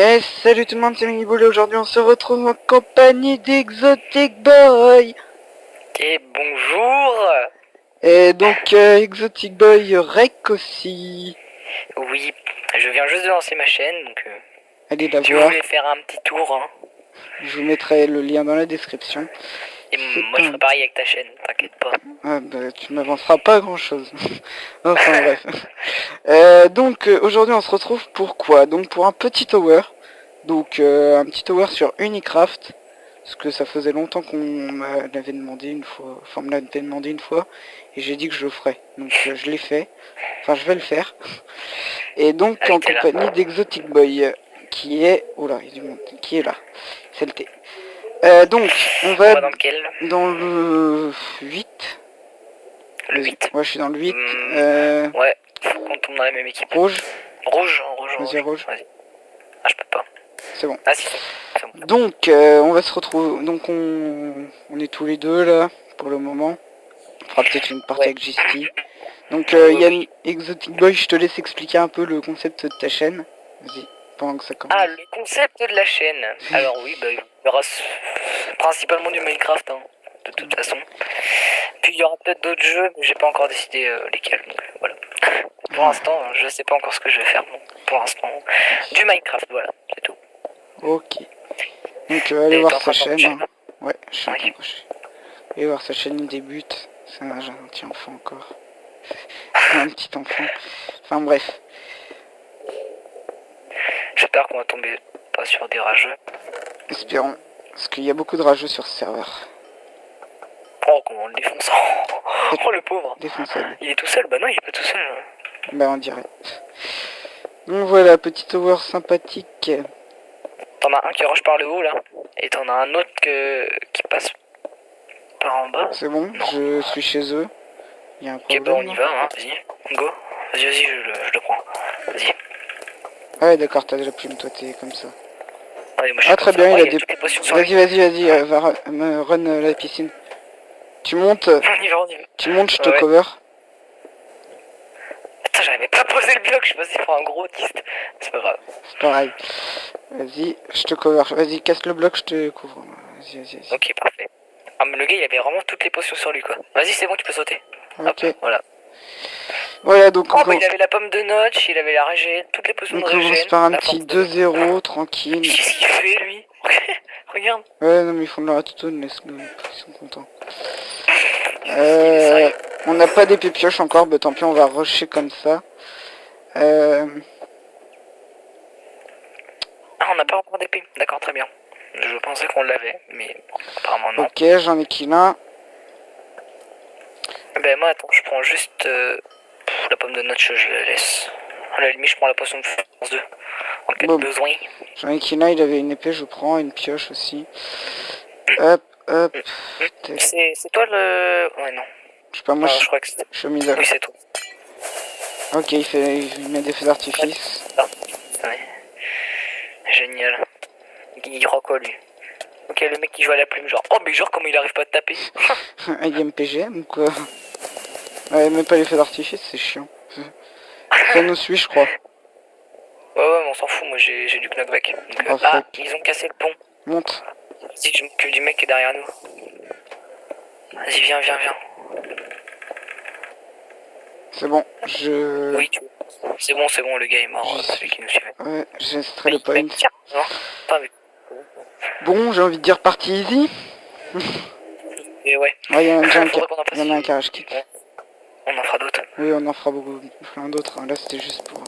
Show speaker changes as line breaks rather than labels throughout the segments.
Et salut tout le monde, c'est Miniboule et aujourd'hui on se retrouve en compagnie d'Exotic Boy.
Et bonjour.
Et donc Exotic Boy rec aussi.
Oui, je viens juste de lancer ma chaîne, donc
Allez la
si vous
voir,
voulez faire un petit tour, hein.
je vous mettrai le lien dans la description.
Et moi je ferai pareil avec ta chaîne, t'inquiète pas.
Ah, bah, tu m'avanceras pas grand chose. Enfin bref. Donc aujourd'hui on se retrouve pour quoi? Donc pour un petit tower. Donc un petit tower sur Unicraft. Parce que ça faisait longtemps qu'on me l'avait demandé une fois. Enfin on me l'avait demandé une fois. Et j'ai dit que je le ferais. Donc je l'ai fait. Enfin je vais le faire. Et donc en
T'es là.
compagnie d'Exotic Boy. Qui est... Oh là, il y a du monde. Qui est là. C'est le T. Donc on
On
va
va dans lequel?
dans le 8.
Le 8.
Ouais, je suis dans le 8.
Ouais, faut qu'on tombe dans la même équipe.
Rouge.
Rouge.
Vas-y, rouge.
Vas-y. Ah, je peux pas.
C'est bon.
Ah si, c'est bon.
Donc, on va se retrouver. Donc, on est tous les deux là pour le moment. On fera peut-être une partie
Ouais.
avec Gisty. Donc,
Oui,
Yann, Exotic Boy, je te laisse expliquer un peu le concept de ta chaîne. Vas-y, pendant que ça commence.
Ah, le concept de la chaîne. Alors oui, bah, il y aura principalement du Minecraft, hein, de toute façon. Puis il y aura peut-être d'autres jeux, mais j'ai pas encore décidé lesquels, donc voilà. Pour l'instant, je sais pas encore ce que je vais faire. Donc, pour l'instant, du Minecraft, voilà, c'est tout.
Ok. Donc, allez
Et
voir
t'es en
sa
train de
chaîne.
t'enchaîner.
Hein. Ouais, je suis en train
Oui.
de cocher. Allez voir sa chaîne, il débute. C'est un gentil enfant encore. Un petit enfant. Enfin, bref.
J'espère qu'on va tomber pas sur des rageux.
Espérons. Parce qu'il y a beaucoup de rageux sur ce serveur.
Oh, comment on le défonce. Oh, le pauvre.
Défonçable.
Il est tout seul? Bah non, il est pas tout seul.
Bah, on dirait. Donc voilà, petit tower sympathique.
T'en as un qui rush par le haut, là. Et t'en as un autre qui passe par en bas.
C'est bon,
Non.
je suis chez eux. Il y a un
Ok,
problème.
bah on y va, hein. Vas-y. Go. Vas-y, je le prends. Vas-y.
Ah ouais, d'accord, t'as de la plume, toi, t'es comme ça.
Allez, moi je suis
Ah, très
comme ça.
bien,
Oh,
il a
y
des...
toutes les potions sur lui.
Vas-y, va me run la piscine. Tu montes,
On y va.
je te
Ouais.
cover.
Putain, j'avais pas posé le bloc, je suis passé pour un gros autiste. C'est pas grave.
C'est pareil. Vas-y, je te cover. Vas-y, casse le bloc, je te couvre. Vas-y.
Ok, parfait. Ah, mais le gars, il avait vraiment toutes les potions sur lui, quoi. Vas-y, c'est bon, tu peux sauter.
Ok.
Hop, voilà.
Voilà, donc
Oh, bah, il avait la pomme de notch, il avait la régène, toutes les potions
on
de
commence
régène.
par un
la
petit
force de-
2-0, tranquille.
Qu'est-ce qu'il fait, lui? Regarde.
Ouais, non, mais ils font de leur attitude, laisse-le, ils sont contents.
Il est sérieux.
On n'a pas d'épée pioche encore, bah tant pis, on va rusher comme ça.
Ah, on n'a pas encore d'épée. D'accord, très bien. Je pensais qu'on l'avait, mais bon, apparemment non.
Ok, j'en ai kill un.
Ben moi, attends, je prends juste la pomme de notch, je la laisse. À la limite, je prends la potion de force 2 en cas de
Bon,
besoin.
j'en ai kill un, il avait une épée, je prends, une pioche aussi. Hop.
C'est toi le... Ouais, non.
Je sais pas, moi
Non, je crois que c'était...
je suis au middle.
Oui, c'est toi.
Ok, il met des feux d'artifice.
Ah, ouais. Génial. Il roco, lui. Ok, le mec qui joue à la plume, genre... Oh, mais genre, comment il arrive pas à te taper?
Il aime PGM ou quoi? Ouais, même pas les feux d'artifice, c'est chiant. Ça nous suit, je crois.
Ouais, mais on s'en fout, moi j'ai du knockback. Donc,
Oh,
ah,
fuck.
ils ont cassé le pont.
Monte.
Vas-y, je m'occupe du mec qui est derrière nous. Vas-y, viens.
C'est bon,
Oui, c'est bon, le gars est mort, celui qui nous suivait.
Ouais, j'ai extrait le point.
Tiens, non, attends, mais...
Bon, j'ai envie de dire partie easy.
Et ouais.
Ouais, il y en a déjà un qui
Faudrait qu'on en fasse
a un qui rage kit.
Ouais. On en fera d'autres.
Oui, on en fera beaucoup, plein d'autres. Hein. Là, c'était juste pour...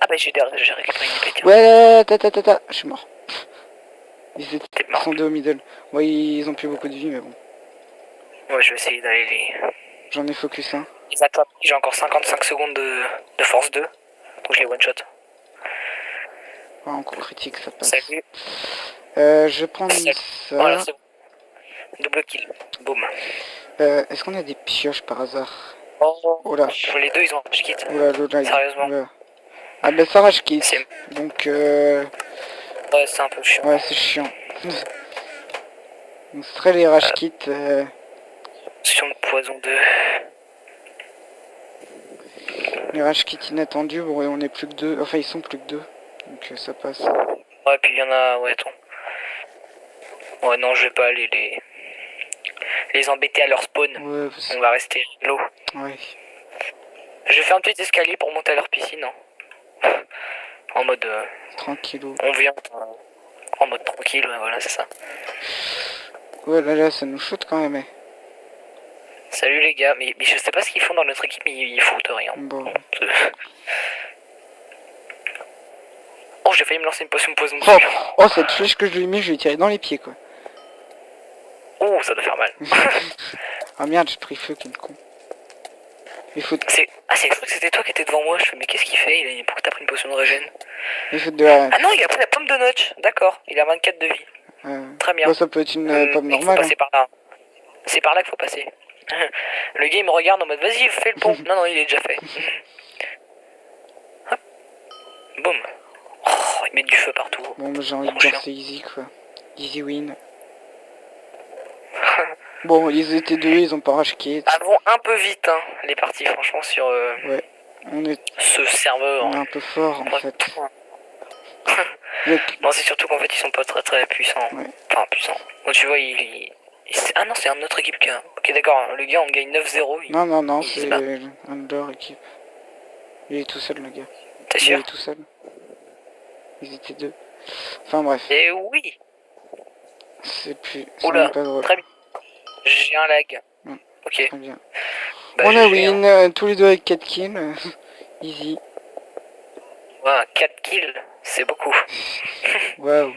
Ah bah j'ai récupéré une épée, tiens.
Ouais, je suis mort. Ils
T'es mort.
sont deux au middle. Ouais, ils ont plus beaucoup de vie, mais bon.
Ouais, je vais essayer d'aller les...
J'en ai focus un.
Ils attrapent. J'ai encore 55 secondes de force 2. Donc je les one-shot.
Ouais, en coup critique, ça passe.
Salut.
Je vais prendre
Salut.
ça.
Voilà, c'est bon. Double kill. Boum.
Est-ce qu'on a des pioches par hasard?
Oh
là.
Les deux, ils ont un kit.
Oula, l'autre,
Sérieusement.
Oula. Ah bah ça rage kit.
C'est...
Donc
Ouais, c'est un peu chiant.
ouais, c'est chiant. On serait les rage kits.
Potion de poison 2.
Les rage kits inattendus, bon, et on est plus que deux. Enfin, ils sont plus que deux. Donc ça passe.
Ouais, puis il y en a... Ouais, attends. Ouais, non, je vais pas aller les embêter à leur spawn.
Ouais, parce...
On va rester l'eau.
ouais.
Je vais faire un petit escalier pour monter à leur piscine. Hein. En mode...
Tranquillou.
on vient en mode tranquille, ouais, voilà, c'est ça.
Ouais, là, ça nous shoot quand même.
Salut les gars, mais je sais pas ce qu'ils font dans notre équipe, mais ils foutent rien.
Bon.
Oh, j'ai failli me lancer une potion poison
Oh,
dessus.
oh, cette flèche que je lui ai mis, je lui ai tiré dans les pieds, quoi.
Oh, ça doit faire mal.
Ah merde, j'ai pris feu, quel con. Il faut...
Ah, c'est que c'était toi qui étais devant moi. Je fais, mais qu'est-ce qu'il fait? Pourquoi t'as pris une potion de régène?
Il faut de la...
Ah non, il a pris la pomme de notch. D'accord, il a 24 de vie. Très bien.
Bah, ça peut être une pomme
Il faut
normale.
passer par là. C'est par là qu'il faut passer. Le gars il me regarde en mode vas-y fais le pont. Non il est déjà fait. Hop. Boum. Oh, ils mettent du feu partout.
Bon, bah, j'ai envie de
Trop
dire
chiant.
c'est easy, quoi. Easy win. Bon, ils étaient deux, ils ont pas rage quit.
Elles vont un peu vite hein, les parties franchement sur
Ouais, on est
ce serveur.
un peu fort en fait.
Non c'est surtout qu'en fait ils sont pas très puissants.
Ouais.
Enfin puissants. Bon, tu vois ah non c'est une autre équipe qui a... Ok d'accord, le gars on gagne 9-0.
Non,
il se
c'est
bat.
un de leur équipe. Il est tout seul le gars.
T'es
Il
sûr?
est tout seul. Ils étaient deux. Enfin bref,
Eh oui.
c'est plus... ça
Oula,
n'est pas drôle.
très bien. J'ai un lag. Ok.
Très bien.
Bah,
On a
GG,
win,
hein.
tous les deux avec 4 kills. Easy.
Ouais, 4 kills, c'est beaucoup.
Waouh.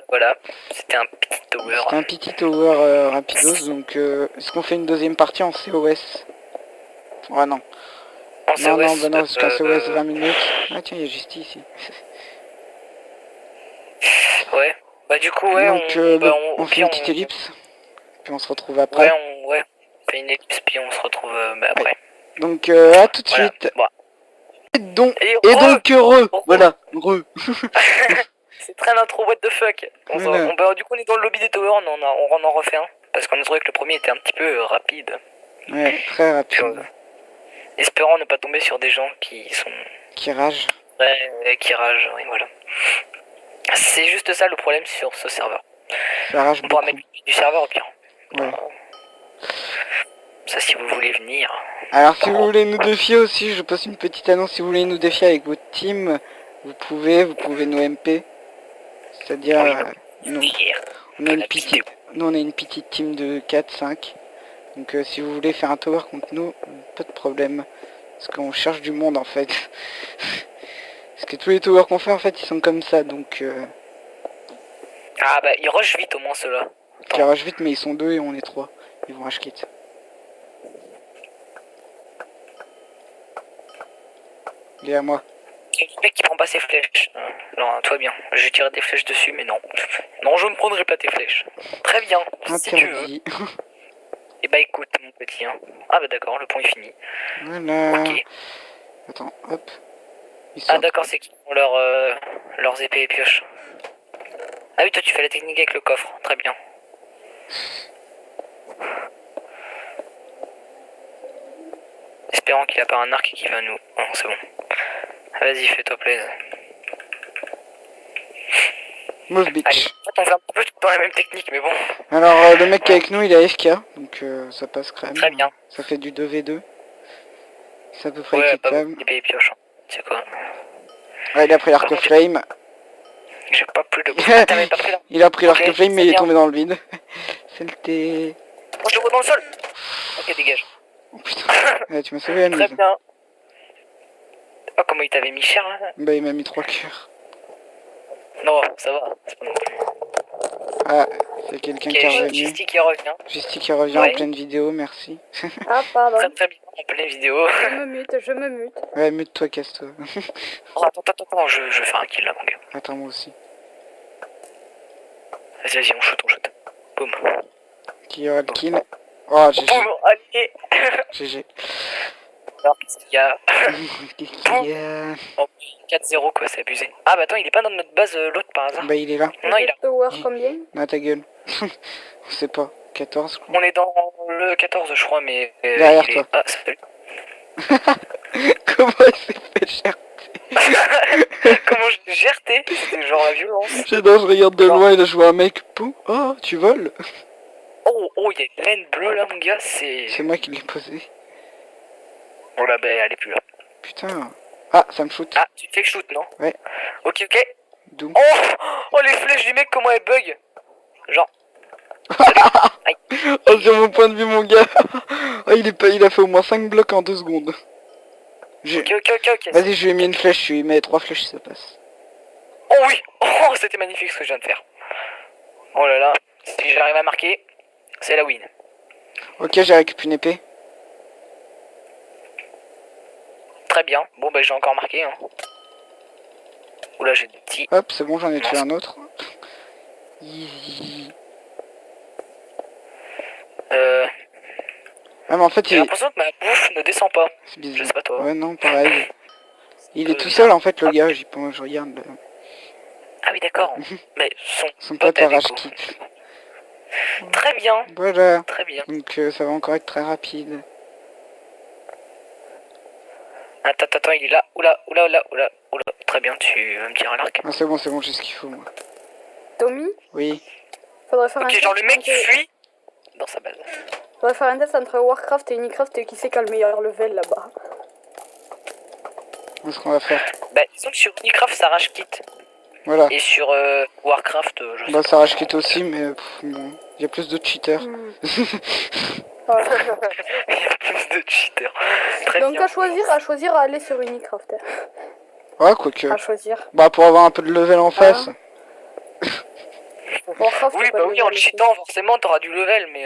Voilà, c'était un petit tower.
C'était un petit tower rapidos, donc est-ce qu'on fait une deuxième partie en COS? Ah non.
En
Non, non,
COS,
bah non, parce qu'en COS 20 minutes. Ah tiens, il y a juste ici.
ouais. Bah du coup, ouais,
Donc on
au
fait
pire,
une petite ellipse, puis on se retrouve
Ouais,
après.
on fait une ellipse, puis on se retrouve après.
Donc à tout de
Voilà.
suite.
Bon.
Et donc
Re.
heureux. Voilà, heureux.
C'est très l'intro, what the fuck.
Voilà.
Du coup, on est dans le lobby des towers, on en refait un. Parce qu'on a trouvé que le premier était un petit peu rapide.
Ouais, très rapide.
Espérant ne pas tomber sur des gens qui sont...
Qui rage.
Ouais, qui ragent, oui, voilà. C'est juste ça le problème sur ce serveur.
Ça rage
On pourra
beaucoup.
mettre du serveur au pire.
Ouais.
Ça, si vous voulez venir.
Alors si vous voulez nous défier aussi, je passe une petite annonce. Si vous voulez nous défier avec votre team, vous pouvez nous MP. C'est-à-dire, nous, on a une petite team de 4-5. Donc si vous voulez faire un tower contre nous, pas de problème. Parce qu'on cherche du monde en fait. Parce que tous les towers qu'on fait en fait, ils sont comme ça. Donc
Ah bah, ils rushent vite au moins ceux-là.
ils rushent vite, mais ils sont deux et on est trois. Ils vont rush kit. Il est à moi.
Il y a le mec qui prend pas ses flèches. Non, toi bien. Je vais tirer des flèches dessus, mais non. Non, je ne prendrai pas tes flèches. Très bien, si tu veux.
Interdit.
Et bah écoute, mon petit. Hein. Ah bah d'accord, le point est fini.
Voilà.
Ok.
Attends, hop.
Ah d'accord, c'est qu'ils font leurs épées et pioches. Ah oui, toi tu fais la technique avec le coffre. Très bien. Espérons qu'il a pas un arc qui va nous... Oh, c'est bon. Vas-y, fais-toi plaisir.
Move
Allez,
bitch.
on fait un peu tout dans la même technique, mais bon.
Alors le mec qui est avec nous, il est AFK. Donc ça passe crème.
Très bien.
Ça fait du 2v2. C'est à peu près
Ouais, pas
équitable.
beaucoup d'épées et pioches. C'est quoi?
Ouais, il a pris l'arc flame.
J'ai pas plus de... Ah, t'avais pas pris là.
Il a pris l'arc
Ok,
flame mais
c'est
il est
bien.
tombé dans le vide. Saleté.
Oh, je le vois dans le sol. Ok, dégage.
Oh putain. Ouais, tu m'as sauvé la
Très
mise.
bien. Oh, comment il t'avait mis cher là?
Bah il m'a mis 3 cœurs.
Non, ça va. C'est pas non plus.
Ah, c'est quelqu'un qui est
Ok,
revenu.
Justy qui revient.
Justy qui revient
Ouais.
en pleine vidéo, merci.
Ah, pardon.
Très bien, en pleine vidéo.
Je me mute.
Ouais, mute-toi, casse-toi.
Oh, attends, je vais faire un kill là, mon gars.
Attends, moi aussi.
Vas-y, on shoot. Boum.
Qui aura le kill? Oh, GG.
Boum, allez.
GG.
Alors, qu'est-ce qu'il y a?
Qu'est-ce qu'il y a?
Oh, 4-0 quoi, c'est abusé. Ah bah attends, il est pas dans notre base l'autre par hasard?
Bah il est là.
Non, il a...
Tower combien?
Ah ta gueule. On sait pas. 14 je crois.
On est dans le 14 je crois, mais...
Derrière
il
toi.
est... Ah, salut.
Comment elle s'est fait cher?
Comment je gertais, c'était genre la violence.
J'adore, je regarde de loin et là je vois un mec, pou, oh, tu voles.
Oh, il y a une laine bleue là, mon gars, c'est...
C'est moi qui l'ai posé.
Oh là, ben, elle est plus là.
Putain. Ah, ça me shoot.
Ah, tu te fais que shoot, non?
Ouais.
Ok, ok.
Doom.
Oh, les flèches du mec, comment elles bug. Genre,
Oh, sur mon point de vue, mon gars. Oh, il a fait au moins 5 blocs en 2 secondes.
ok.
Vas-y, je lui ai mis une flèche, je lui mets 3 flèches, ça passe.
Oh oui. Oh, c'était magnifique ce que je viens de faire. Oh là là, si j'arrive à marquer, c'est la win.
Ok, j'ai récupéré une épée.
Très bien. Bon, ben, j'ai encore marqué, hein. Oula, j'ai des petits...
Hop, c'est bon, j'en ai tué un autre. Easy. Ah, mais en fait,
J'ai l'impression que ma bouffe ne descend pas.
c'est bizarre.
Je sais pas toi.
Ouais, non, pareil. Il est tout seul, en fait, le gars, je regarde.
Ah oui, d'accord. Mais
Son pote
avec
arrache
vous.
quitte.
Très bien,
Voilà.
très bien.
Donc, ça va encore être très rapide.
Attends, il est là. Oula. Très bien, tu vas me tirer à l'arc.
Ah, c'est bon, j'ai ce qu'il faut, moi.
Tommy,
Oui.
faudrait faire un
Ok,
test
genre le mec qui
entre-
fuit dans sa base.
faudrait faire un test entre Warcraft et Unicraft et qui c'est qui a le meilleur level là-bas.
C'est ce qu'on va faire.
Bah, disons que sur Minecraft ça rage quitte.
Voilà.
Et sur Warcraft, je sais
Bah, ça rage quitte aussi, mais bon, il y a plus de cheaters.
Hmm.
pas. Il y a plus de cheaters. Très
Donc
bien.
à choisir à aller sur Unicraft.
Ouais, quoique.
À choisir.
Bah, pour avoir un peu de level en face.
Warcraft,
Oui,
y a pas
bah
de
oui, en
level aussi.
cheatant, forcément, t'auras du level, mais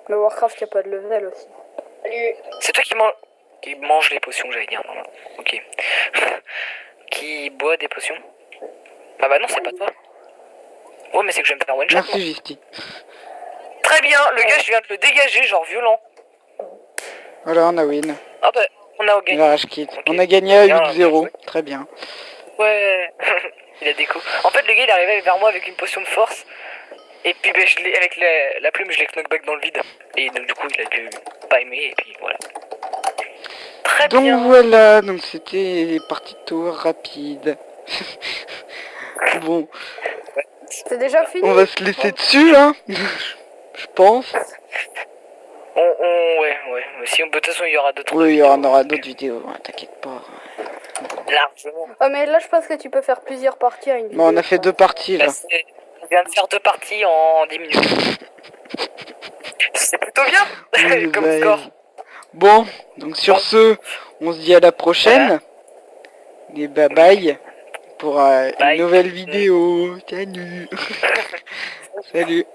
Le Warcraft, y a pas de level aussi.
c'est toi qui mange les potions, j'allais dire. Non. Ok. Qui boit des potions. Ah bah non, c'est pas toi. Ouais, mais c'est que je vais me faire one shot.
Merci,
moi.
Gifty.
Très bien, le gars, je viens de le dégager, genre violent.
Voilà, on a win.
Ah bah, on a
Il
gagné.
a rage quitte.
Ok.
On a gagné à
Bien,
8-0.
bien joué.
Très bien.
Ouais. Il a déco. En fait, le gars, il est arrivé vers moi avec une potion de force. Et puis, ben, avec la plume, je l'ai knockback dans le vide. Et donc, du coup, il a dû pas aimer, et puis voilà. Très
Donc
bien.
voilà, donc c'était les parties de tour rapides. Bon,
C'est déjà fini.
on va se laisser dessus, hein. Je pense.
Ouais. Mais si, de toute façon, il y aura d'autres
Oui, il y
vidéos,
en aura
donc,
d'autres vidéos, hein, t'inquiète pas.
largement.
Ah mais là je pense que tu peux faire plusieurs parties à une vidéo.
Bon, on a fait 2 parties là.
Là, on vient de faire 2 parties en 10 minutes. C'est plutôt bien
Oui,
comme
bah,
score.
Bon, donc sur ce, on se dit à la prochaine. Et bye bye pour
Bye.
une nouvelle vidéo. Salut. Salut.